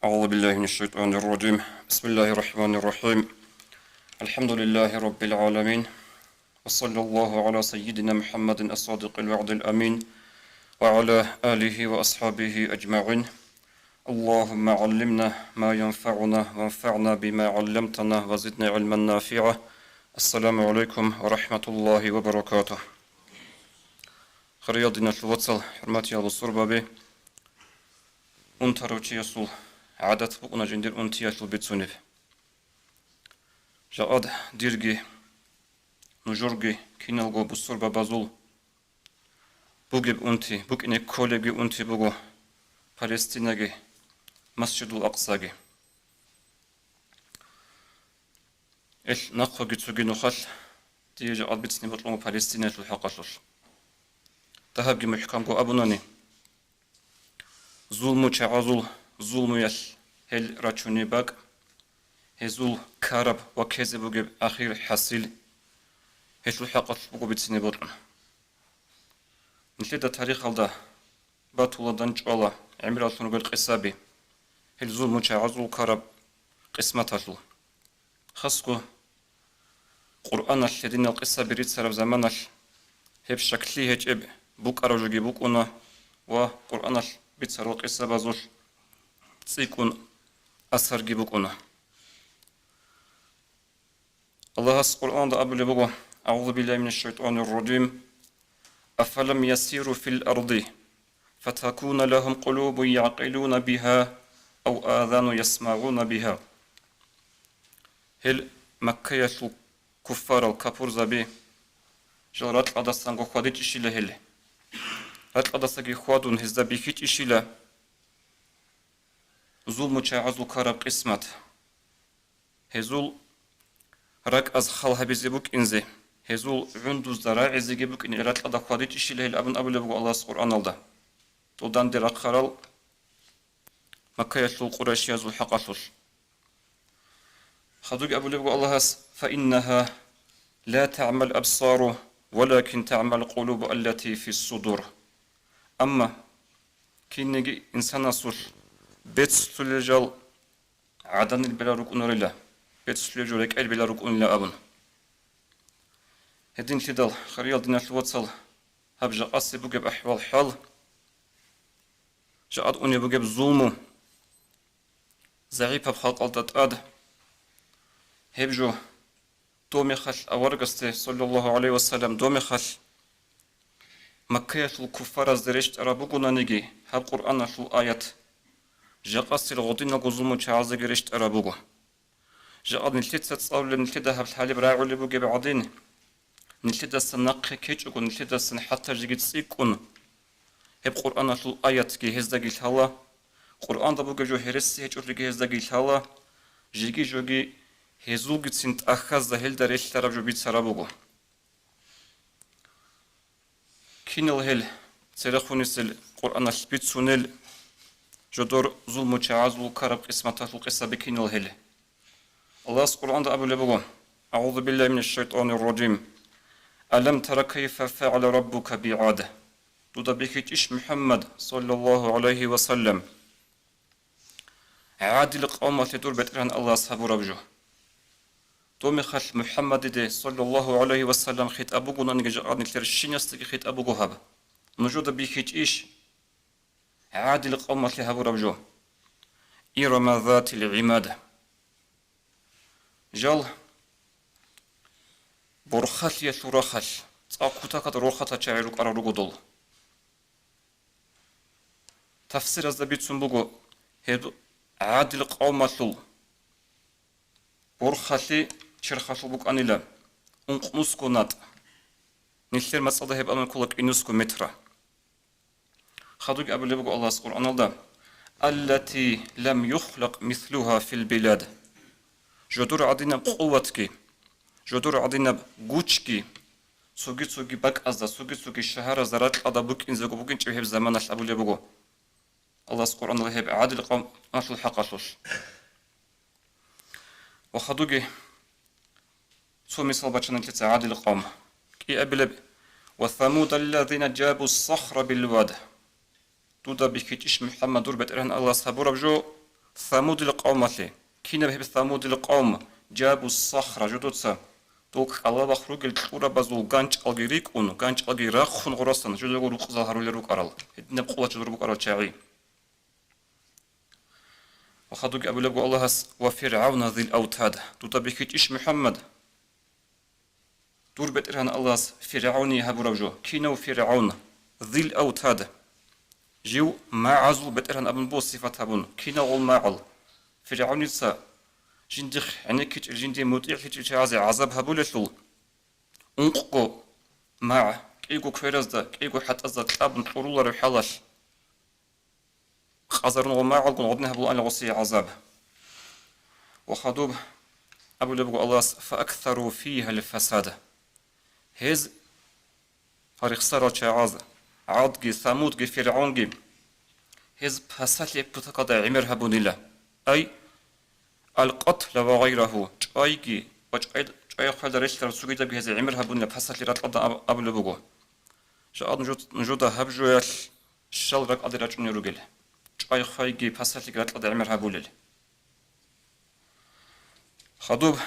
أعوذ بالله من الشيطان الرجيم. بسم الله الرحمن الرحيم. الحمد لله رب العالمين، وصلى الله على سيدنا محمد الصادق الوعد الأمين وعلى آله وأصحابه أجمعين. اللهم علمنا ما ينفعنا وانفعنا بما علمتنا وزدنا علما نافعا. السلام عليكم ورحمة الله وبركاته. خريادنا الوصل حرماتي على الصربة أنتروتي يسول عادت بقنا جندر أنتي يسول بتسونف جاءد ديرجي نجورجي كينالغو بالصربة بازول بوجب أنتي بوك إنك كولجي أنتي بوجو فلسطينجي مسجد الأقصى إيش نقطة جتوجي نخل تيجي قد بتسني بطلوا فلسطين في الحقشش تهبجي محكم جو أبناني ظلم تعازل ظلم يل هل راتشوني باق هزول كارب وكذب وجب أخير حصيل هل الحقش بقو بتسني بطلنا نشيد التاريخ هذا بطولة دنج الله عمر الثنوب القصابي هل ظلم تعازل كارب قسمة هشل خسكو قرآن الشدين القصة بريد سرب زمانش هب شكلي هجب بوك أرجوجي بوك أنا وقرآن بيت سرب القصة بازوش تسيكون أثر جيبوك أنا الله القرآن ده أبو لبوغو أعوذ بالله من الشيطان الرجيم أفلم يسيروا في الأرض فتكون لهم قلوب يعقلون بها أو آذان يسمعون بها هل مكة كفار الكفور زبي جرات أدستان قواديت إشيله هل رات أدستان قوادون هزدا بيكيت إشيله ظلم تعازل كارب قسمت هزول راك از خال هبيزبوك إنزي هزول عندوز دراع زيجبوك إن رات أدا قواديت إشيله هل أبن أبو لبو الله القرآن الله تودان دراك خرال مكة يشل قريش يزول حقاشوش خذوك أبو لبو الله فإنها لا تعمل أبصار ولكن تعمل القلوب التي في الصدور أما كينجي إنسان أصول بيت سلجال عدن البلا ركون رلا بيت سلجال لك البلا ركون لا أبن هدين شدال خريال دينا الوصل هبجا أصي بوجب أحوال حال جاءت أني بوجب ظلمو زعيب بخلق الدتاد هبجو دومي خل أورغستي صلى الله عليه وسلم دومي خل مكة الكفار زرشت أرابوغونا نيجي هب قرآن شو آيات جاقس الغدين غزوم تعز جرشت أرابوغو جاء نلتت تصاول نلتت هب الحالي براعو اللي بوجي بعدين نلتت السنق كيتشو نلتت السن حتى جيت سيكون هب قرآن شو آيات كي هزدا جيت هلا قرآن دبوجي جو هرسي هجور جي هزدا جيت هلا جيجي جوجي هزول جت سنت أخذ ذهل دريش تراب جو بيت سرابوغو كينل هل تلخونيس القرآن البيت سونل جدور ظلم تعاز وكرب قسمته القصة بكينل هل الله القرآن ده أبو لبوغو أعوذ بالله من الشيطان الرجيم ألم تر كيف فعل ربك بعاد دودا بكيت إش محمد صلى الله عليه وسلم عادل قوم تدور بتران الله أصحاب ربجو دومي خل محمد دي صلى الله عليه وسلم خيت أبوغو نانجا جاءني ترشين يستقي خيت أبوغو هاب نجود بيخيت إيش عادل قوم تهاب ربجو إرم ذات العماد جال برخال يسورخال تأكوتاك روخاتا تشعيروك أراروغو دول تفسير الزبيت سنبوغو هيدو عادل قوم تلول برخالي شرخاشو بوك أنيلا أنقنوسكو نات نيشتر مسألة هيب أمن كولك إنوسكو مترا خدوك أبو لبوك الله القرآن الله التي لم يخلق مثلها في البلاد جدور عدينا قوتك جدور عدينا غوچكي سوغي باك أزدا سوغي شهر زرات أدا بوك إنزاغو بوك إنشو هيب زمانش أبو لبوك الله القرآن الله هيب عادل قوم أشل حقاشوش وخدوك سو مثال بچنا لتسا عادل القوم كي أبلب وثمود الذين جابوا الصخر بالواد دودا بكيتش محمد دور بترهن الله صبر بجو ثمود القوم لي كنا بهب ثمود القوم جابوا الصخرة جدوتسا دوك الله بخروج الكورة بزول غانش الجريك أون غانش الجراخ خن غرسان جدو روك ظهروا لروك أرل هدنا بقوة جدو روك أرل شاعي وخدوك أبو لبو الله وفرعون ذي الأوتاد تطبيكيت إيش محمد دور بترهن الله فرعوني هبروجو كينو فرعون ذي الأوتاد جيو ما عزو بترهن أبن بو صفات هبون كينو الماعل فرعوني سا جندخ يعني كيت جندي مطيع كيت عزي عذاب هبولشل انقو مع كيغو كفرزدا كيغو حتى زاد ابن طرول رحلاش خزرن وما عقل غدنا هبل ان غسي عذاب وخدوب ابو لبغ الله فاكثروا فيها الفساد هز فريق سراچ عز عادگي ثمودگي فرعونگي هز فساد بتقد عمر هبونيلا اي القتل وغيره ايگي اي خالد رشتر سوغيدا بهز عمر هبونيلا فساد راتقد ابو لبغ شاد نجودا هبجويل شلرك ادراچ نيروگل اي خايگي فساد راتقد عمر هبولل خدوب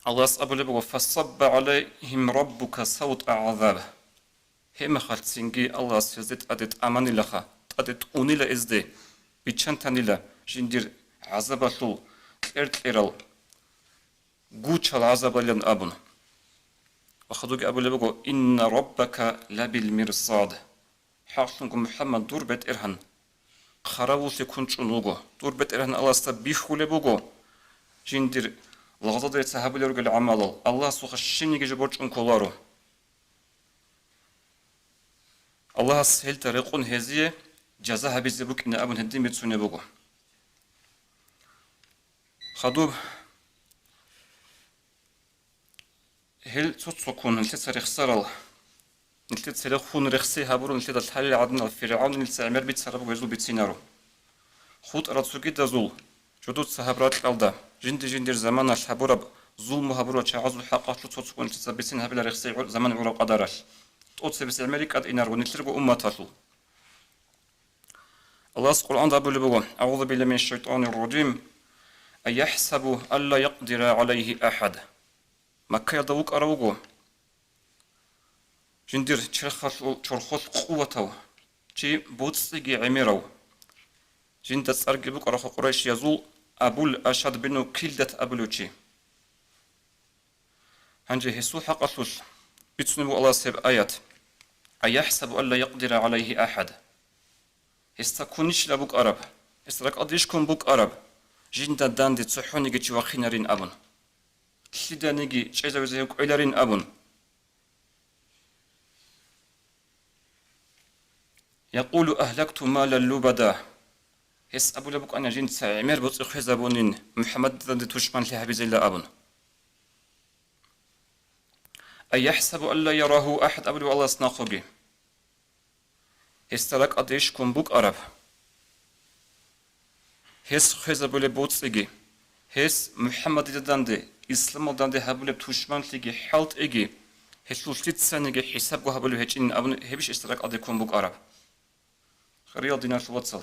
الله أبلغ فصب عليهم ربك صوت عذاب هم خالتسينجي الله سيزت أدت أمان لخا أدت أوني لإزدي بيتشانتاني لا جندير عذاب شو كيرل قوش العذاب لن أبن وخدوك أبلغ إن ربك لبالمرصاد حاصلكم محمد دور بيت إرهن خراوس يكون شنوغو دور بيت إرهن الله استبيخو لبوغو جندير لغضاض يتسحب لرجل العمل الله سوخ الشيني جبرج انكولارو الله سهل طريقون هذه جزاها بزبوك إن أبن هدين بتسوني بوغو خدوب هل تسكون نلتت سريخ سرال نلتت سريخ خون رخصي هابورو نلتت الحالي عدنا الفرعون نلتت عمر بيت سرابو ويزول بيتسينارو خود أرادسوكي دازول جدود سحبرات الألدا جندر زمان الحبورة ظلم هبورة شعاز الحقات لتصوصون تثبتين هبلا رخصي زمان عرو قدرش تثبت أمريكا إنار ونتلقوا أمتها الله القرآن ضرب لبوا أعوذ بالله من الشيطان الرجيم أيحسب ألا يقدر عليه أحد مكة يدوك أروغو جندر تشرخص قوته تي بوتسيجي عميرو جندر سأرجي بك أرخو قريش يزول أبول أشهد بنو كيلدت أبلوشي هنجي هسو حق أصوص بتسنبو الله سيب آيات أيحسب أن لا يقدر عليه أحد هستكونيش لبوك أرب هسترك أديشكم بوك أرب جندا داندي تسحوني جي وخينارين أبن تلداني جي شايزا وزيهوك عيلارين أبن يقول أهلكت مالا لبدا هس أبو لبوك أنا جنت سعمر بطيخ زبونين محمد داندي توشمان لها بزيلا أبن أيحسب أن لا يراه أحد أبو الله سناخوغي هسترك أديشكم بوك أرب هس خيزا بولي بوتسيجي هس محمد داندي إسلام داندي هبولي توشمان لغي حالت إيجي هسلوشتيت سانيجي حسابو هبولي هجين أبن هبش استرك أديكم بوك أرب خريال دينا شو واتسل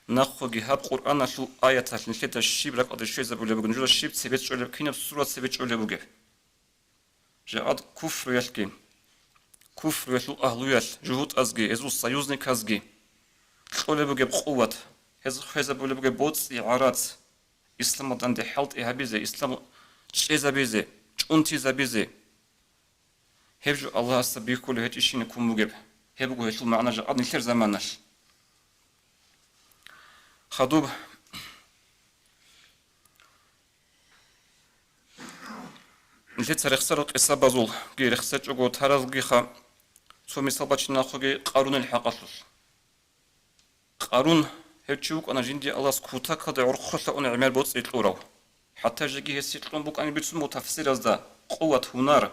ناخوغي هاب قرآن شو آيات نشيت الشيب لك أديشوي زبولي بوغن جول الشيب سيبت شولي بكينا بسورة سيبت شولي بوغي جاءت كفر يلكي كفر يلو أهلويل جهود أزجي إزو سيوزنك أزجي شولي بوغي بقوة هزو خيزا بولي بوغي بوتس إعارات إسلام داندي حالت إهابيزي إسلام شيزا بيزي چونتيزا بيزي هبجو الله أستبيك كله هيت إشيني كون بوغي هبوغو هيتلو معنا جاءت نخير زمانش خدوب نلت رخصرت إصابة زول جي رخصت جوجو تراز جيخا سومي صباش ناخوجي قارون الحقصوس قارون هتشوك أنا جندي الله سكوتا كده عرخصة أنا عمل بوتس يطلعوا حتى جي هسيطلون بوك أنا بيتسمو تفسير أزدا قوة هنار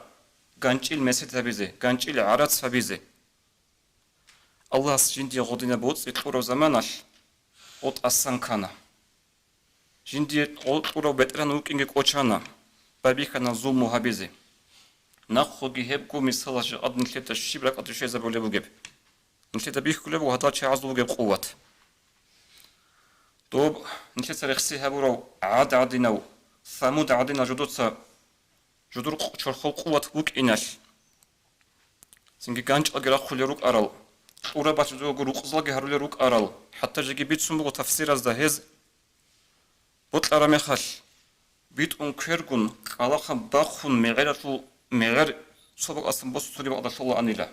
غانشيل مسيت هبيزي غانشيل عرات هبيزي الله جندي غودينا بوتس يطلعوا زمانش أوت أسانكانا جندي يطلعوا بتران وكينج كوتشانا بابيكنا زوم مهابيزي ناخوغي هبكو مثال جاد نلتت الشبرك أدرشي زبولي بوغيب نلتت بيخ كله وهذا شيء عزلو بوغيب قوة دوب نتلت رخصي هبورو عاد عدينو ثمود عدينا جدوتسا جدور شرخو قوة بوك إنال سنجي كانش أجرا خلي روك أرال أورا باش جو روك زلاجي هرولي روك أرال حتى جيجي بيت سمبو تفسير از دهز بوت أرامي خال بيت أنكرجون قلاخ باخون مغير صبغ أصلا بوس سوري بقدر الله أنيلا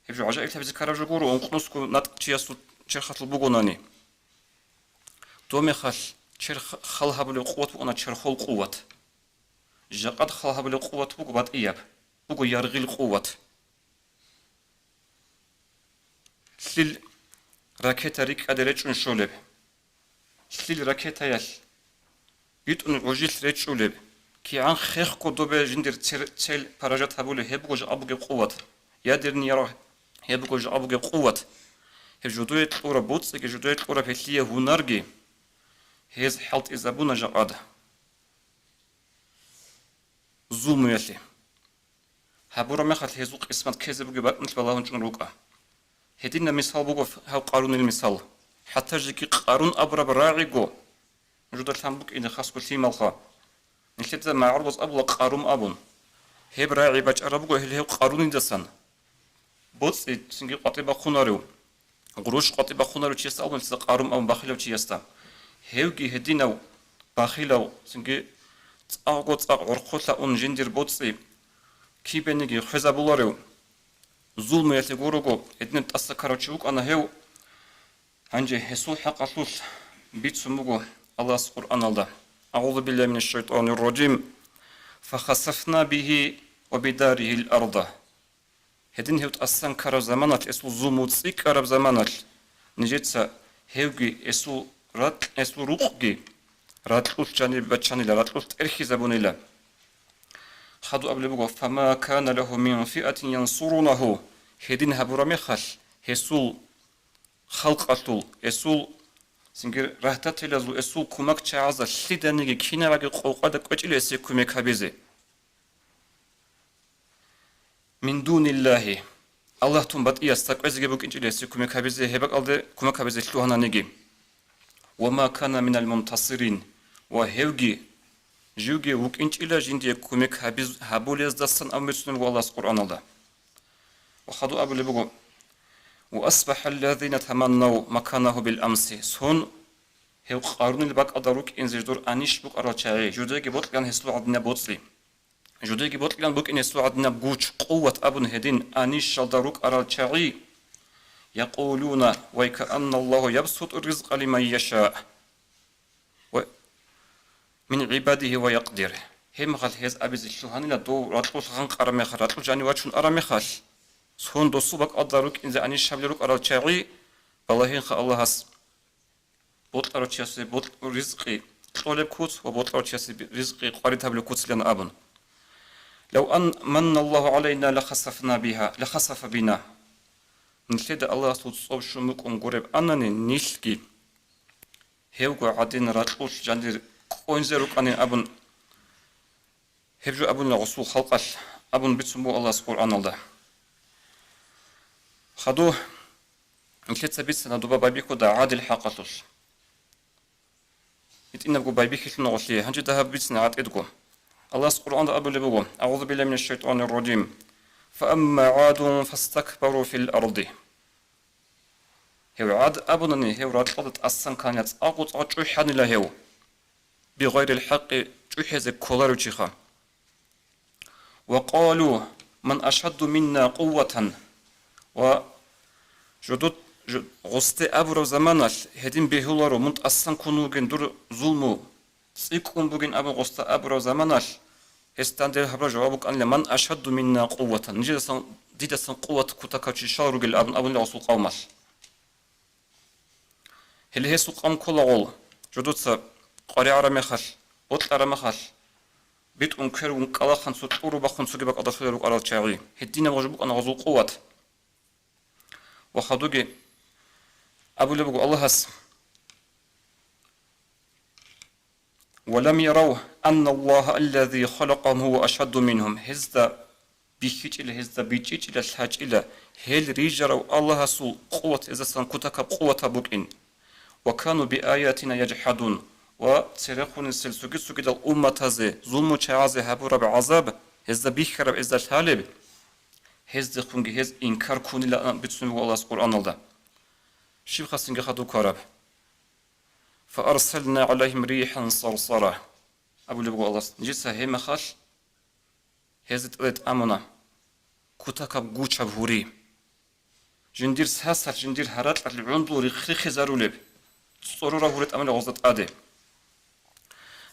هبجو عجائب تبزي كراجو جورو أنقنصكو نات تياسو تشرخت البوغوناني دومي خال خلها بلي قوة وأنا تشرخو القوة جاقد خلها بلي قوة بوغو بات إياب بوغو يرغي القوة سليل راكيتا ريك أدريتش نشولب سليل راكيتا يال بيت أن عجيل ريتشولب كي عن خيخ كودوبي جندر تسيل باراجات هبولي هبوغو جابوغي قوة يادرني يراه هبوغو جابوغي قوة هجودوية الأورا بوتسك هجودوية الأورا بيتلية هونارجي هيز حالت إزابونا جاقاد ظلم يالي هابورا مخات هيزوق اسمات كيزي بوغي بات مثل الله ونجون روكا هدينا مثال بوغو هاو قارون المثال حتى جيكي قارون أبرا براعيقو جودة الهامبوك إني خاصكو تيمالخا نشلت ما عرض أبلا قارون أبون هي براعي باج أرابوغو هل قارون دسان بوتس سنجي قطيبا خوناريو قروش قطيبا خوناريو تشيستا أبون لسا قارون أبون باخيلو تشيستا هيوغي هديناو باخيلو سنجي تأغو تأغ عرقوتا أون جندير بوتسي كي بينيجي خزا بولاريو ظلم يالي غوروغو هدين تأسا كاروتشيوك أنا هيو هنجي هسو حق أطلوش بيت سموغو الله القرآن الله أعوذ بالله من الشيطان الرجيم فخسفنا به وبداره الأرض هدين هيو تأسان كارو زمانات اسو زوموت سي كارو زمانات نجيتسا هيوغي اسو روغي راتلوش جانب بچانيلا راتلوش ترخي زبونيلا خدو قبل بقى فما كان له من فئة ينصرونه هدين هبورا مخال هسول خلق أطول هسول سنجر رهتات لازو هسول كوماك تعزى شدانيجي كينا راجي قوقادا كوچيل هسي كوميك هبيزي من دون الله الله تنبات إياستاك وزيجي بوك إنجيل هسي كوميك هبيزي هبك ألدي كوماك هبيزي شلوهنا نيجي وما كان من المنتصرين وهيوجي جوجي وك إنجيل جندي كوميك هبوليز دستان أمرسون والله القرآن الله وخدوا أبو لبقو وأصبح الذين تمنوا مكانه بالأمس سون هو قارون الباك أدروك إن زجدور أنيش بوك أراتشاي جوديجي بوتلان هسلو عدنا بوتسلي جوديجي بوتلان بوك إن هسلو عدنا بوش قوة أبن هدين أنيش شالدروك أراتشاي يقولون ويكأن الله يبسط الرزق لمن يشاء من عباده ويقدر هم خال هز أبيز الشوهاني لدو راتلو خانق أرامي خال راتلو جاني واتشون أرامي خال سون دوسو باك أدروك إن أنيش شابلروك أراتشاي بالله خا الله هس بوت أراتشاسي بوت رزقي طولب كوت وبوت أراتشاسي رزقي قاري تابلو كوت لنا أبن لو أن من الله علينا لخسف بنا نشهد الله سوتصوب شمك ونقرب أنني نيشكي هيوغو عدين راتلوش جاندير كوينزيروك أني أبن هبجو أبن لغسو خلقش أبن بتسمو الله سقرآن الله خدو نشهد سبيتسنا دوبا بايبيكو دا عادل حاقتوش يتإنبقو بايبيكي لنغسليه هنجي دها بيتسنا عاد إدقو الله سقرآن دا أبن لبقو أعوذ بالله من الشيطان الرجيم فأما عاد فاستكبروا في الأرض هو عاد أبنني هو راتلت أصلا كانت أقوط أجوحان له بغير الحق جوحز كولارو جيخا وقالوا من أشد منا قوة وجدود غستي أبرو زمانال هدين بهولارو منت أصلا كنوغن دور ظلمو سيكون بغن أبو غستي أبرو زمانال هستاندر هبرا جوابك أن من أشد منا قوة نجد ديدسن قوة كتاكاتشي شارو قل أبن لغسو قومال هل هي سوق أم كل غول جدود قاري عرمي خال بطل عرمي خال بيت أنكر ونكلا خنسو تورو بخنسو جبك أدخل روك على الشاعري هدينا وجبك أنا غزو قوة وخدوجي أبو لبقو الله هس ولم يروا أن الله الذي خلقهم هو أشد منهم هزدا بيشيج إلى هزدا بيشيج إلى الحاج إلى هل ريجروا الله سو قوة إذا سنكتك قوة بوكين وكانوا بآياتنا يجحدون وترخون السلسوكي سوكي دل أمة هذه ظلم وشعازي هبورا بعذاب هزا بيخرب هزا الثالب هزا خونجي هز إنكار كوني لا بتسنو الله القرآن الله شيف خاصين خدو كرب فأرسلنا عليهم ريحا صرصرة أبو لبغو الله نجيسا هي مخال هزت قلت أمنا كتاكب قوشا بهوري جندير ساسر جندير هرات العندو رخي زارولب تصوروا هورت أمنا غزت آده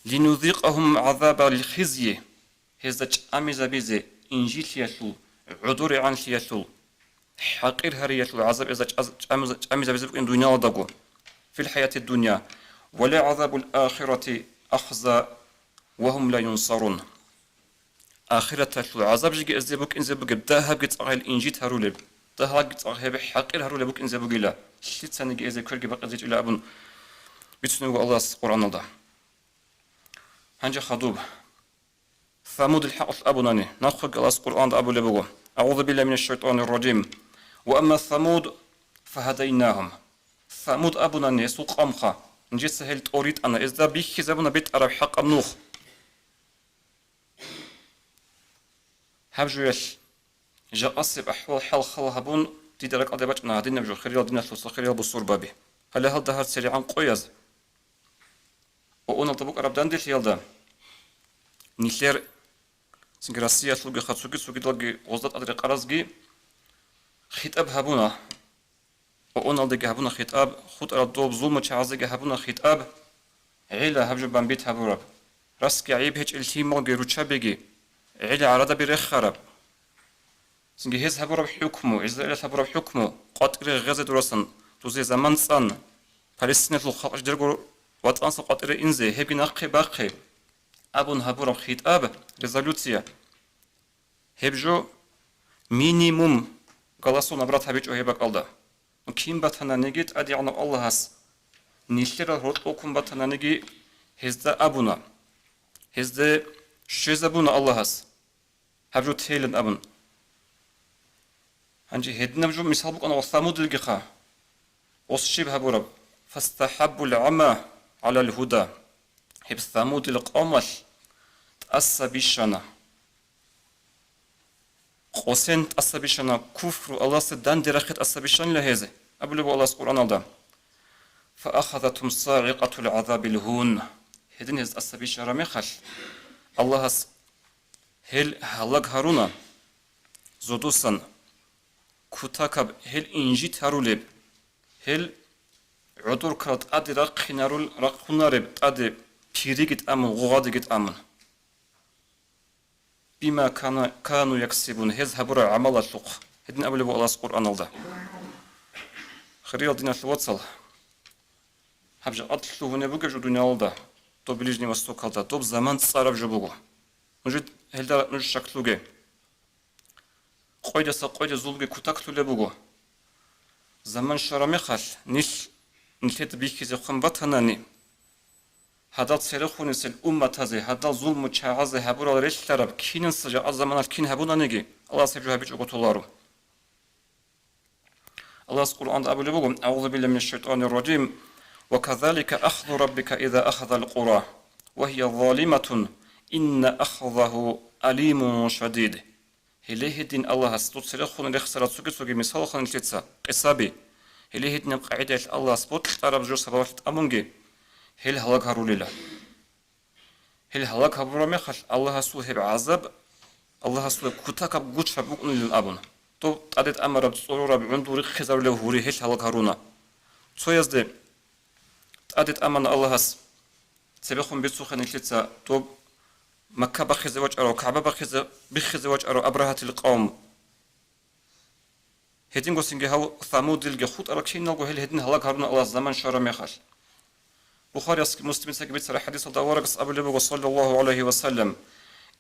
لنذيقهم عذاب الخزي هزت أمي زبيزي إنجيل يسول عدور عن يسول حقير هري يسول عذاب إذا أمي زبيزي في الدنيا ودقو في الحياة الدنيا ولا عذاب الآخرة أخزى وهم لا ينصرون آخرة العذاب جي إزيبوك إنزيبوك داهب جيت أغيل إنجيل هرولب داهب جيت أغيل حقير هرولبوك إنزيبوك إلا شلت سنجي إزيكور جي بقى زيت إلا أبن بتسنو الله القرآن الله هنجي خضوب ثمود الحق أبوناني نخرج الله القرآن أبو لبوه أعوذ بالله من الشيطان الرجيم وأما ثمود فهديناهم ثمود أبوناني سوق أمخا نجي سهلت أريد أنا إذا بيخي زبونا بيت أرب حق أمنوخ هبجوش جاء أصيب أحوال حال خلهبون تدرك أدبات نهدين نبجو خيريال دينا ثلث خيريال بصور بابي هل هل دهر سريعا قويز وأنا طبق أرب داندل يالدا نيشير سنجراسية سلوغي خاتسوغي سوغي دلغي غزدات أدري قرازغي خطاب هبونا وأنا دقي هبونا خطاب خط أرد دوب ظلم وشعازغي هبونا خطاب عيلا هبجو بامبيت هبورب راسكي عيب هيج التيمو غيروتشا بيجي عيلا عرادا بيريخ خرب سنجي هز هبورب حكمو إزرائيل هبورب حكمو قاطري غزة درسن توزي زمان صن فلسطين الخلق درغو وطنس قاطري إنزي هبي نقي باقي أبون هبورب خطاب ريزولوسيا هبجو مينيموم غلاسو نبرات هبيج هبك الله وكيم باتنا نجيت أدي عنا الله هس نيشترا هرطوكم باتنا نجي هزدا أبونا هزدا شيزابونا الله هس هبجو تيلن أبون هنجي هدنا بجو مثال بقنا وثامود الجخا وصشيب هبورب فاستحبوا العمى على الهدى هب ثامود القامل تأسى بيشنا قوسين تأسى بيشنا كفر الله سدان درخت أسى بيشنا لهذا أبلغ الله القرآن الله فأخذتهم صاعقة العذاب الهون هدين هز أسى بيشنا مخل الله هل هلاك هارونا زودوسن كتاكب هل إنجيت هارولب هل عدور كرات أدي رقنارول رقنارب أدي بيريجت أمن غادجت أمن بما كانوا يكسبون هذهبوا عمل السوق هدين أبلغ الله القرآن الله خريال دينا الوصل هبج أطلو هنا بوجه جو دنيا الله تو بليجني وستوك الله تو بزمان صارف جبوه نجد هل ده نجد شكلوجه قيد سقيد زولجه كتاكتو لبوه زمان شرامي خال نيش نلتت بيكي زي خنبتهناني هذا سرخون سل أمة هذه هذا ظلم وشعازه هبورا ريش تراب كين سجى الزمان الكين هبونا نجي الله سبحانه بيج أقطولارو الله القرآن أبو لبوم أعوذ بالله من الشيطان الرجيم وكذلك أخذ ربك إذا أخذ القرى وهي ظالمة إن أخذه أليم شديد هليه دين الله سبوت سرخون لخسرات سوكي مثال خان التسا قصابي هليه دين قاعدة الله سبوت تراب جو سبوت أمونجي هل هلاك هروليلا هل هلاك هبرامي خل الله سوه بعذاب الله سوه كتاكب قوش فبقن للأبون تو تعدد أمر بصورة بعندوري خزر له هوري هل هلاك هرونا تو يزدي تعدد أمر الله سبخون بيتسوخن الكتسا تو مكة بخز وجه أرو كعبة بخز وجه أرو أبرهة القوم هدين قوسنجي هاو ثمود الجخوت أركشين نلقو هل هدين هلاك هرونا الله زمان شرمي خل بخاري مسلم سكبت سر حديث الدوارق أبو لبوغ صلى الله عليه وسلم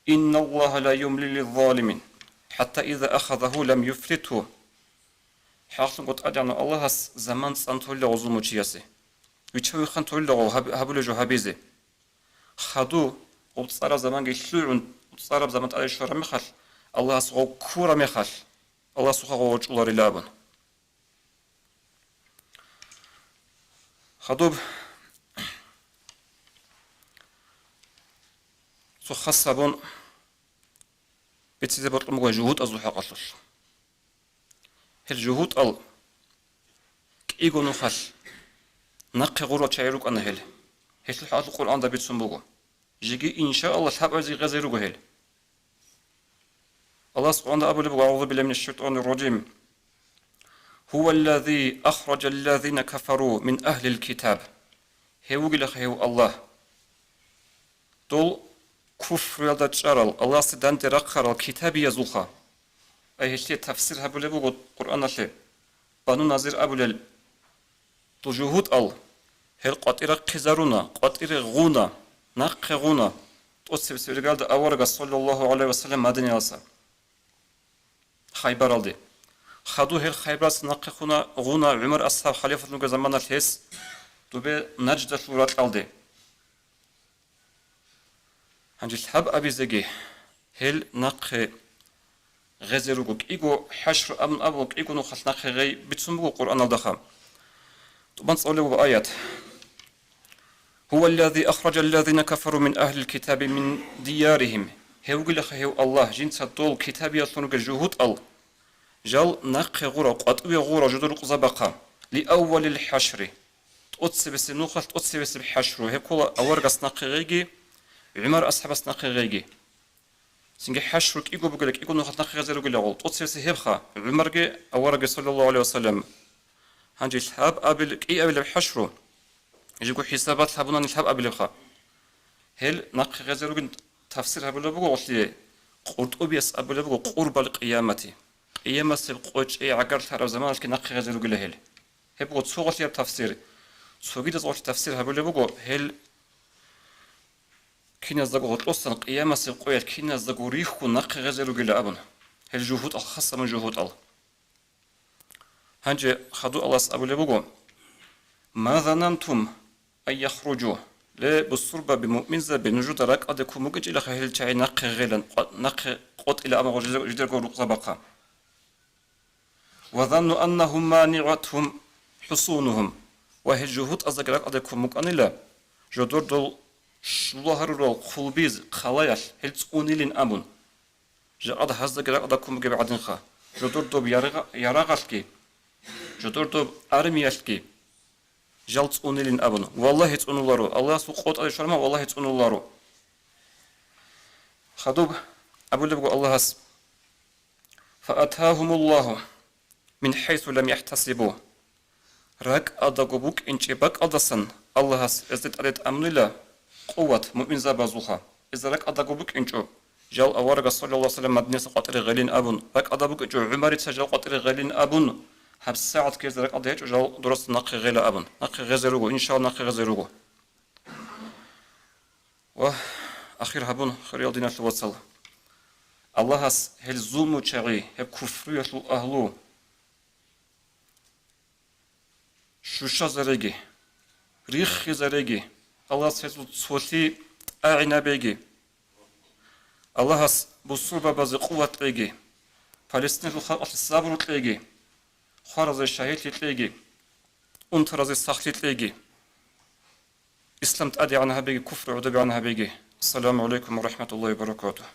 إن الله لا يملي للظالمين حتى إذا أخذه لم يفلته حاصل قد أدعنا الله زمان سنتولى وظلم وشياسي ويتشوي خنتولى وهبول جو هبيزي خدو وتصار زمان يشلون وتصار زمان على الشر مخل الله سوى كورا مخل الله سوى وجه الله لابن خدوب سو خصبون بتسيزي بطلم جهود أزو حقصل هل جهود ال كيغو نخل نقي غورو تشايروك أنا هل الحق القرآن ده بيتسمبوغو جيجي إن شاء الله تحب عزي غزيروغو هل الله سبحانه أبو لبغو أعوذ بالله من الشيطان الرجيم هو الذي أخرج الذين كفروا من أهل الكتاب هو قلق هو الله دول كفر يلدا تشارل الله سدان ترقر الكتاب يزوخا أي هشتي تفسير أبو لبغو القرآن الله بانو نظير أبو لل تجهود ال هل قطير قزارونا قطير غونا نق غونا توصف سيرجال أورغ صلى الله عليه وسلم مدني أصلا خيبر الدي خدو هل خيبر نق غونا عمر أصحاب خليفة نوجا زمان الهس دوبي نجد الورات الدي هنجي حب أبي زجي هل نق غزيروك إيجو حشر أمن أبوك إيجو نخل نق غي بتسمو القرآن الضخم طبعا صلوا بآيات هو الذي أخرج الذين كفروا من أهل الكتاب من ديارهم هو قل هو الله جنس الطول كتاب يطلنك جهود الله جل نق غورا قطوي غورا جدر قزبقا لأول الحشر تقص بس نخل تقص بس بحشر هكولا أورغس نق غيجي عمر أصحاب نق غيجي سنجي حشرك إيجو بقولك إيجو نخل نق غزيرو قل غول تقص بس هبخا عمر أورغ صلى الله عليه وسلم هنجي الحاب قبل كي قبل بحشره يجيكو حسابات هبونا نلحب قبل بخا هل نق غزيرو تفسير هبولا بقو غسلي قرط أبيس قبل بقو قرب القيامة قيامة سبقوش أي عقر ترى زمان كي نق غزيرو قل هل هبقو تسوغ لي تفسير سوغي تزوغ تفسير هبولا بقو هل كينا زغو غطلوسن قيامة سبقوية كينا زغو ريخو نق غزيرو قل أبن هل جهود الخاصة من جهود الله هنجي خدو الله أبو لبوغو ما ظننتم أن يخرجوا لا بالصربة بمؤمن زب نجود راك أدكو مجد إلى خيل تاعي نق غيلا نق قط إلى أمر جدركو رقصة بقى وظنوا أنهم مانعتهم حصونهم وهي جهود أزجراك أدكو مقانلا جدور دول شلوهر دول قلبيز خلايا هل تقوني لين أمون جاد هزجراك أدكو مجد بعدين خا جدور دول يراغلكي جدور دول أرميالكي جالت أونيلين أبنو والله تونولارو الله سقوط على شرما والله تونولارو خدوب أبو لبقو الله فأتاهم الله من حيث لم يحتسبوا راك أدقبوك إنشي باك أدسن الله إزدت أدت أمنلا قوة مؤمن زابازوها إذا راك أدقبوك إنشو جال أورغ صلى الله عليه وسلم مدنيس قطر غلين أبن راك أدقبوك إنشو عمري تسجل قطر غلين أبن حبس ساعة كيز درك أضيج وجال درست نقي غيلا أبن نقي غزيروغو إن شاء الله نقي غزيروغو وأخير هبون خير يالدينا الوصل الله هس هل ظلم تشغي هل كفر يطلو أهلو شوشا زريجي ريخ زريجي الله هس هل صوتي أعنا بيجي الله هس بصوبة بزي قوة تليجي فلسطين الخلق الصبر تليجي خارج الشهيد تلاقي أنترز الصخر تلاقي إسلام تأدي عنها بيجي كفر عدبي عنها بيجي السلام عليكم ورحمة الله وبركاته